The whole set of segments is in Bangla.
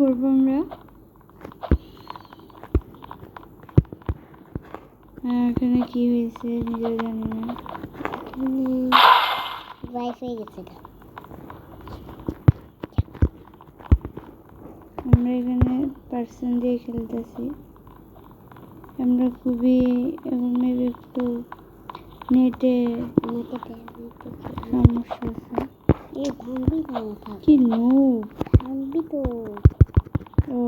করবো আমরা? এখানে কি হয়েছে নিজেও জানি না। ওয়াইফাই গেছে। আমরা এখানে পার্সন দিয়ে খেলতেছি। আমরা খুবই এখন মেবি একটু নেটে সমস্যা আছে। কি নুব তো ও,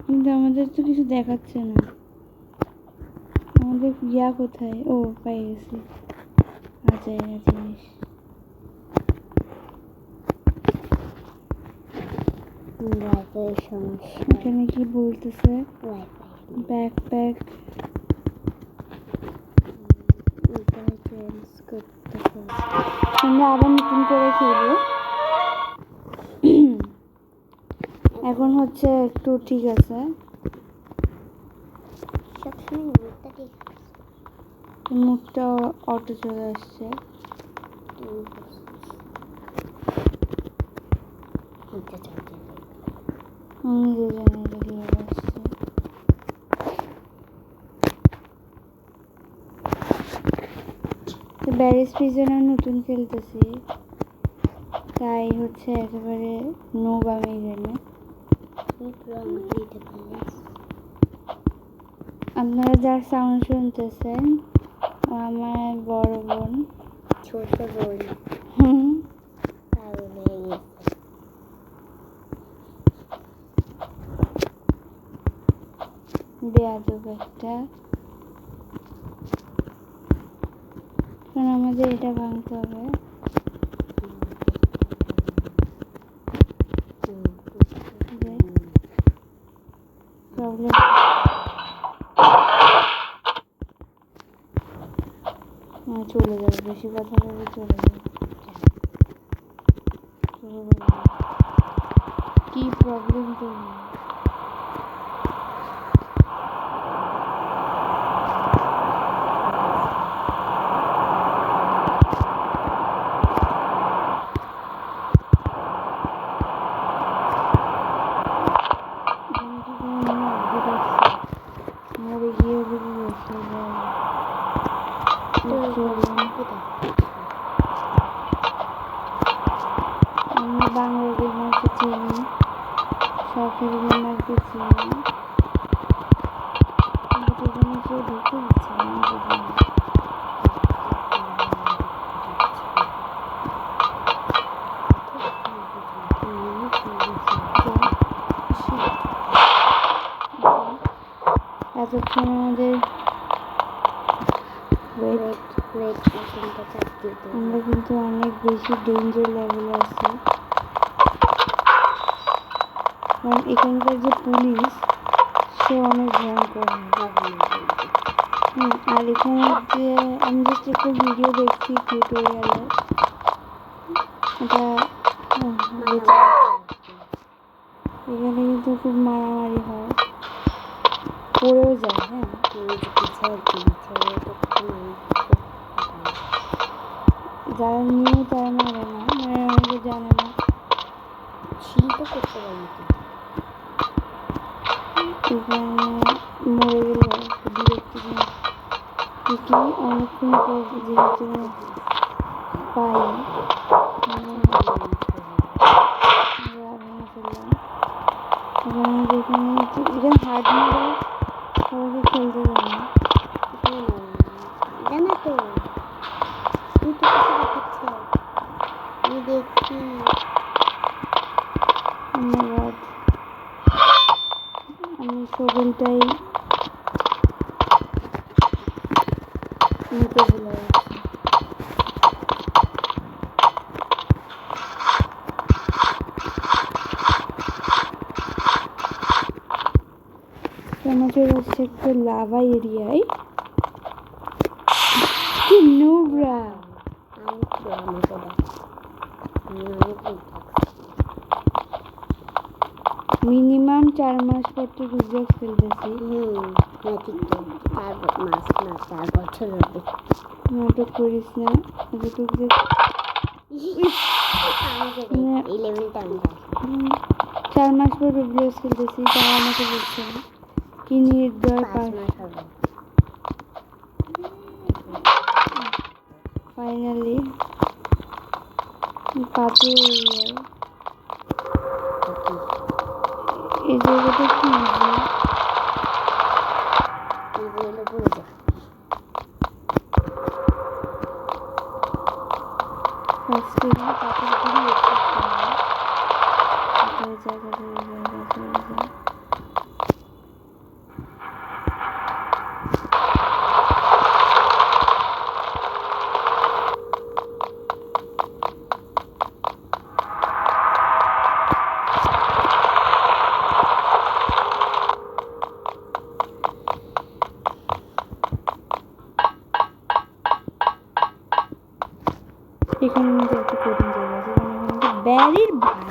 কিন্তু আমাদের তো কিছু দেখাচ্ছে না। আমাদের ইয়া কোথায়? ও, পাই গেছি। আজাইরা জিনিস। ওয়াইফাই সমস্যা। এখানে কি বলতেছে? ব্যাকপ্যাক আমরা আবার নতুন করে খেলবো। এখন হচ্ছে একটু ঠিক আছে। মুখটা অটো চলে আসছে। ব্যারিজ প্রিজনার নতুন খেলতেছি, তাই হচ্ছে একেবারে নোব আমি এখানে। আপনারা যার সাউন্ড শুনতেছেন আমার বড় বোন, ছোট বোন বেয়াদব একটা। কারণ আমাদের এটা ভাঙতে হবে। প্রবলেম চলে যাবে, বেশি কথা বলে চলে যাবে। কি প্রবলেম তো মরে গিয়ে যদি বসে যায়। আমরা বাংলা গেমারকে চিনি, শখের গেমারকে চিনি, কিন্তু এখানে কেউ ঢুকে দিচ্ছে না। এতক্ষণ আমাদের আমরা কিন্তু অনেক বেশি ডেঞ্জার লেভেলে আছি। কারণ এখানকার যে পুলিশ সে অনেক ভয়ঙ্কর। আর এখানে যে আমি জাস্ট একটা ভিডিও দেখছি টিউটোরিয়ালে, এটা এখানে কিন্তু খুব মারামারি হয়, পড়েও যায়। হ্যাঁ, যারা নিউ তারা মারে না, মানে অনেকে জানে না। শিল্প করতে পারি এখানে মরে গেলে বিরক্তি অনেকক্ষণ পর যেহেতু পাই যেখানে এটা হার্ড মোডে সবাইকে খেলতে দেয় না। জানো তো তুই তো কিছু দেখাচ্ছ, আমি দেখছি। আমি শরীরটাই নিতে ভুলে যাচ্ছি। আমাদের হচ্ছে একটা লাভা এরিয়ায় কি নোংরা। মিনিমাম 4 মাস পর তো রুবলক্স খেলতেছি। হ্যাঁ ঠিক তো, 4 মাস না 4 বছর হবে। নাটক করিস না, এতটুকু যে আমাকে এই লেভেলটা আমি 4 মাস পর রুবলিয়াস খেলতেছি, তাও আমাকে বলছে না কি নির্দয় 5 মাস হবে। ফাইনালি পাতে এই জায়গাটা কি এগুলো পড়ে যা ফার্স্ট পাতের ঘুরে জায়গা এখানে কিন্তু একটা কঠিন জায়গা আছে, কারণ এখানে ব্যারির ভাই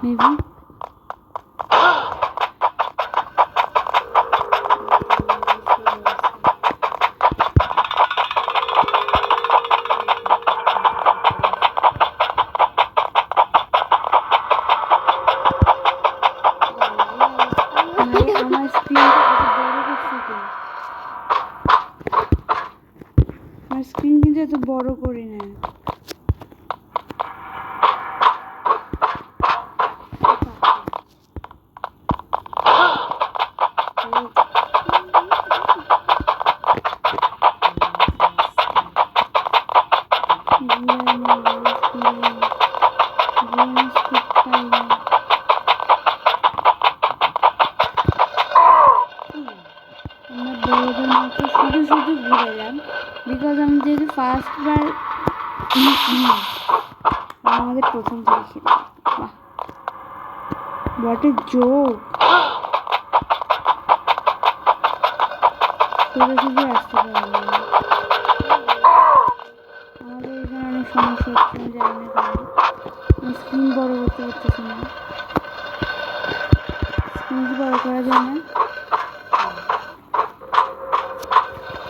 মেবি আমার স্ক্রিনটা আমার স্ক্রিন কিন্তু এত বড় করি না। শুধু ঘুরালাম বিকজ আমি যেহেতু ফার্স্টবার আমাদের প্রথম থেকে খেলাম। বাহ, হোয়াট এ জোক। সোজাসুজি আসতে পারলাম না, আমাদের এখানে অনেক সমস্যা হচ্ছে, আমি জানি না কেন। স্ক্রিন বড় করতে পারতেছি না, স্ক্রিন কি বড় করা যায় না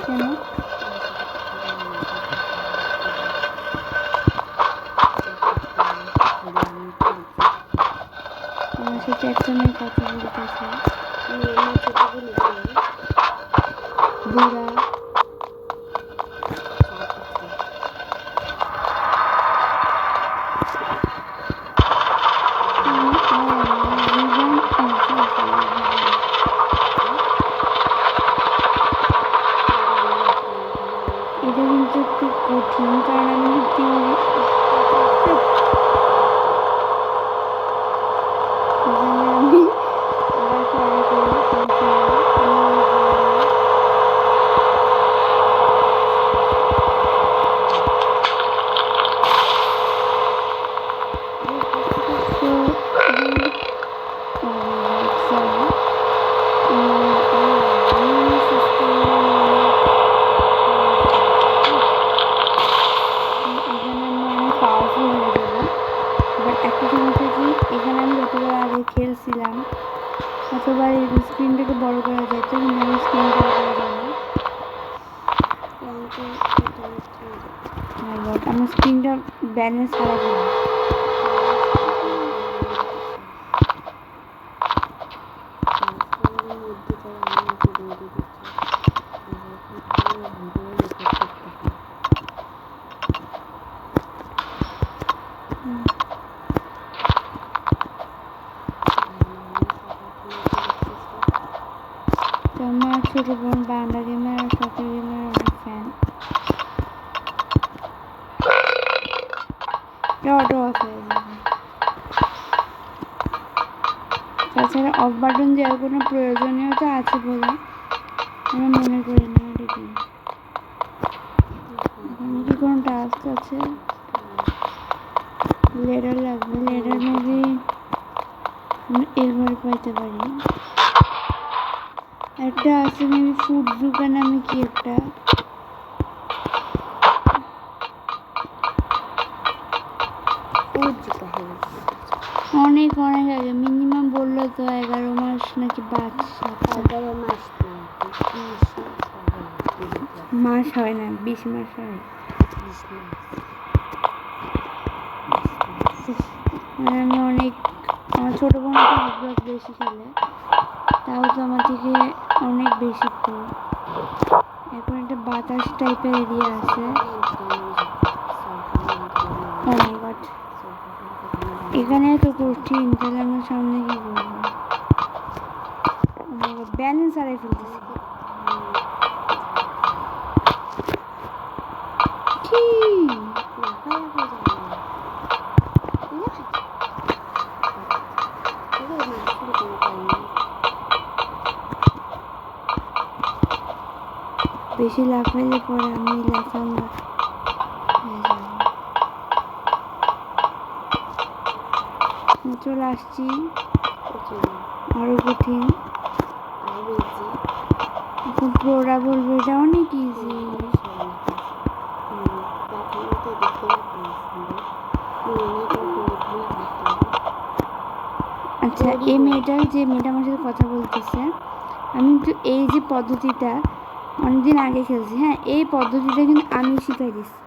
কেন? আমার সাথে একটা মেয়ে কথা বলতেছে, বুড়া এটা কিন্তু একটু কঠিন, কারণ আমি আবার পরে এখানে আমি যতবার আগে খেলছিলাম ততবার এই স্ক্রিনটাকে বড় করা যেত, কিন্তু আমি স্ক্রিন বড় করা যায় না। আমার স্ক্রিনটা ব্যালেন্স করা যায় না। আমার ছোট বোন বাংলা গেমার আর সকাল গেমার অনেক ফ্যান। অটো অফ হয়ে যাবে, তাছাড়া অফ বাটন দেওয়ার কোনো প্রয়োজনীয়তা আছে বলে আমি মনে করি না। দেখি এখানে কি কোনো টাস্ক আছে? লেডার লাগবে, লেডার মেবি এভাবে পাইতে পারি। একটা আছে মেবি ফুড জুকা নামে কি একটা, অনেক অনেক আগে, মিনিমাম বললো তো 11 মাস নাকি 11 মাস মাস হয় না, 20 মাস হয়। আমি অনেক, আমার ছোটো বোন তো রোবলক্স বেশি খেলে, তাও তো আমার থেকে অনেক বেশি প্রো। এখন একটা বাতাস টাইপের এরিয়া আছে। ও মাই গড, এখানে তো কঠিন, তাহলে আমার সামনে কি করবো? ও মাই গড, ব্যালেন্স হারাই ফেলতেছি। কি বেশি লাফাইলে পরে আমি লাফাঙ্গা হয়ে যাবো। চলে আসছি, আরো কঠিন। এখন প্রোরা বলবে এটা অনেক ইজি। আচ্ছা, এই মেয়েটা, যে মেয়েটা আমার সাথে কথা বলতেছে, আমি কিন্তু এই যে পদ্ধতিটা অনেকদিন আগে খেলছি। হ্যাঁ, এই পদ্ধতিটা কিন্তু আমি শিখাই দিচ্ছি।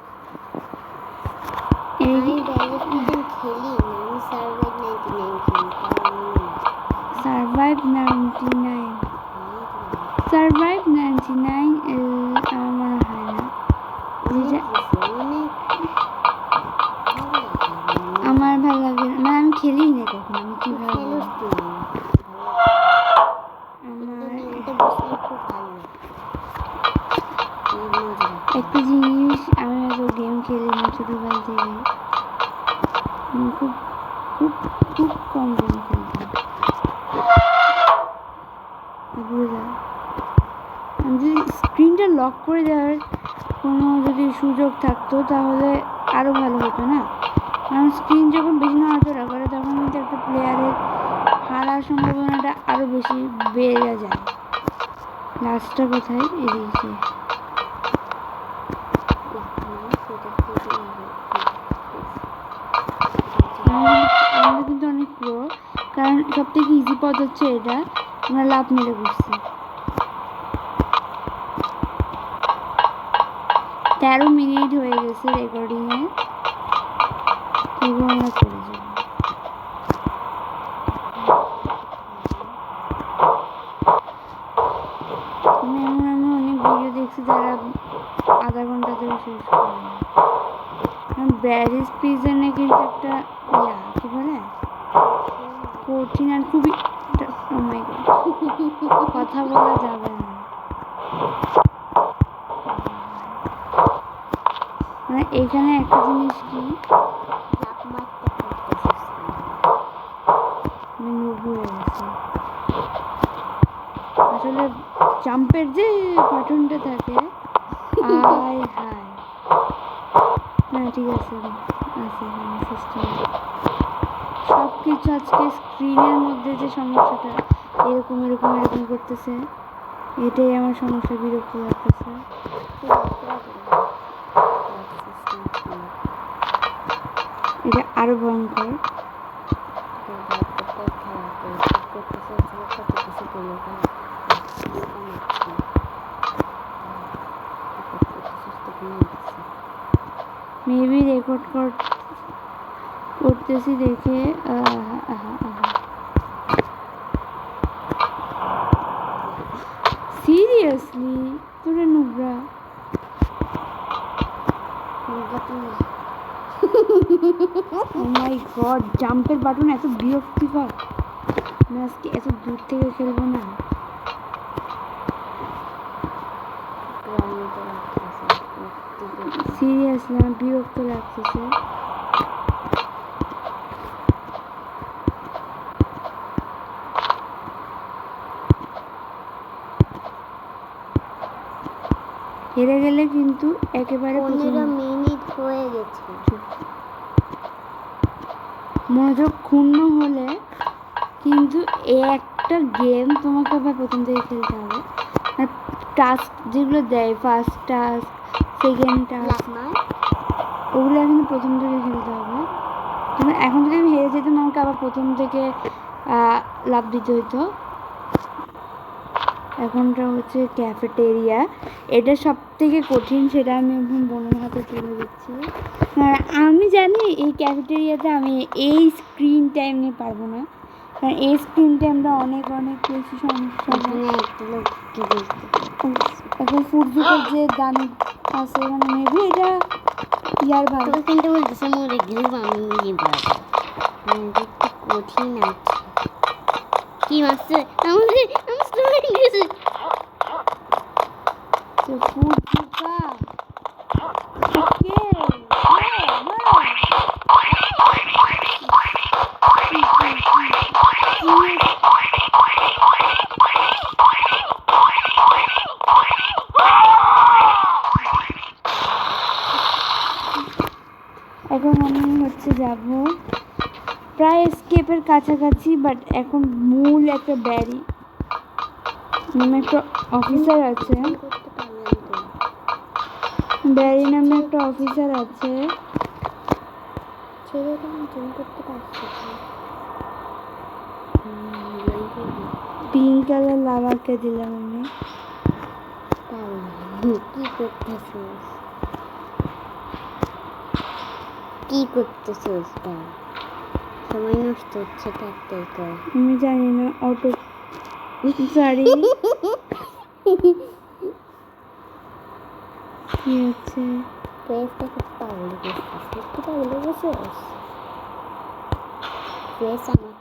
সারভাইভ 99, সারভাইভ 99 আমার মনে হয় না, যেটা আমার ভালো লাগে না, মানে আমি খেলি না কখনো। আমি কীভাবে আমার একটা জিনিস, আমি হয়তো গেম খেলি না ছোটোবেলা থেকে, আমি খুব খুব খুব কম গেম খেলতাম। বুঝলাম, আমি যদি স্ক্রিনটা লক করে দেওয়ার কোনো যদি সুযোগ থাকতো তাহলে আরও ভালো হতো না, কারণ স্ক্রিন যখন বেশি নড়াচড়া করে তখন কিন্তু একটা প্লেয়ারের হারার সম্ভাবনাটা আরও বেশি বেড়ে যায়। লাস্টটা কোথায়? এদিকে। আমরা কিন্তু অনেক প্রো, কারণ সব থেকে ইজি পথ হচ্ছে এটা, আমরা লাভ মেরে বসছি। 13 মিনিট হয়ে গেছে রেকর্ডিংয়ে, তবু আমরা করে যাব। আমি অনেক ভিডিও দেখছি যারা আধা ঘন্টাতেও শেষ করে না। কারণ ব্যারিজ প্রিজনে কিন্তু একটা কি বলে, কঠিন আর খুবই, ও মাই গড, কথা বলা যাবে না। মানে এখানে একটা জিনিস কি, আমি নুব হয়ে গেছি। আসলে জাম্পের যে বাটনটা থাকে, আয় হায়, না ঠিক আছে, সিস্টেম সব কিছু আজকে স্ক্রিনের মধ্যে যে সমস্যাটা এরকম এরকম এরকম করতেছে, এটাই আমার সমস্যা, বিরক্ত লাগতেছে। এটা আরো ভয়ঙ্কর। মেবি রেকর্ড করতেছি দেখে সিরিয়াসলি তোরা নুবরা। ও মাই গড, জাম্পের বাটন এত বিরক্তিকর, আমি আজকে এত দূর থেকে খেলবো না। সিরিয়াসলি আমার বিরক্ত লাগতেছে। হেরে গেলে কিন্তু একেবারে 15 মিনিট হয়ে গেছে। মনোযোগ ক্ষুণ্ণ হলে কিন্তু একটা গেম তোমাকে আবার প্রথম থেকে খেলতে হবে। টাস্ক যেগুলো দেয়, ফার্স্ট টাস্ক, সেকেন্ড টাস্ক, ওগুলো কিন্তু প্রথম থেকে খেলতে হবে। তবে এখন যদি আমি হেরে যেতাম, আমাকে আবার প্রথম থেকে লাভ দিতে হতো। এখনটা হচ্ছে ক্যাফেটেরিয়া। এটা সব থেকে কঠিন, সেটা আমি এখন বোনের হাতে তুলে দিচ্ছি। আর আমি জানি এই ক্যাফেটেরিয়াতে আমি এই স্ক্রিন টাইম নিয়ে পারবো না, কারণ এই স্ক্রিন টাইমটা অনেক অনেক বেশি সমস্যা হয়। এখানে একটা লোক কি দেখতে এখন ফুটজুকের যে দামি আছে, মানে মেবি এটা ইয়ার ভালো। তোকে কিন্তু বলতেছে মরে গেলেও আমি নিয়ে যাবো। এটা একটু কঠিন আছে। কি মারছে আমাদের? আমার স্টোরি গেছে। তো ফুটজুকা ওকে এখন আমি হচ্ছে যাব প্রায় এসকেপের কাছাকাছি, বাট এখন মূল একটা ব্যারি নামে একটা অফিসার আছে। করতে পারলাম তো। ব্যারি নামে একটা অফিসার আছে। ছেলেটা আমি জয়েন করতে পারছি না। পিঙ্ক কালার লাভাকে দিলাম আমি। কি করতেছিস? কি করতেছিস? সময় নষ্ট হচ্ছে তাড়াতাড়ি কর। আমি জানি না অটো, সরি কি হচ্ছে। ফেসটা খুব পাগল গেছিস। একটু পাগল গেছিস। ফেস আমার